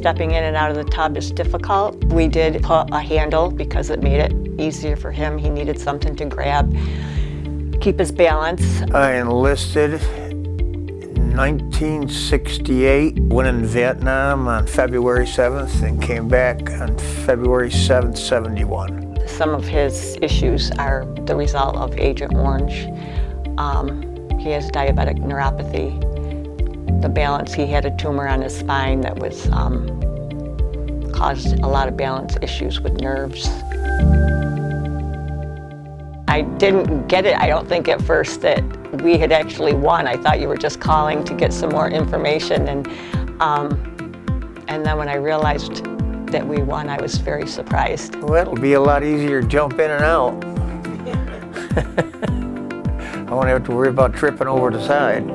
stepping in and out of the tub is difficult. We did put a handle because it made it easier for him. He needed something to grab, keep his balance. I enlisted in 1968, went in Vietnam on February 7th and came back on February 7th, 71. Some of his issues are the result of Agent Orange. He has diabetic neuropathy. The balance, he had a tumor on his spine that was caused a lot of balance issues with nerves. I didn't get it, I don't think at first, that we had actually won. I thought you were just calling to get some more information, and then when I realized that we won, I was very surprised. Well, it'll be a lot easier to jump in and out. I won't have to worry about tripping over the side.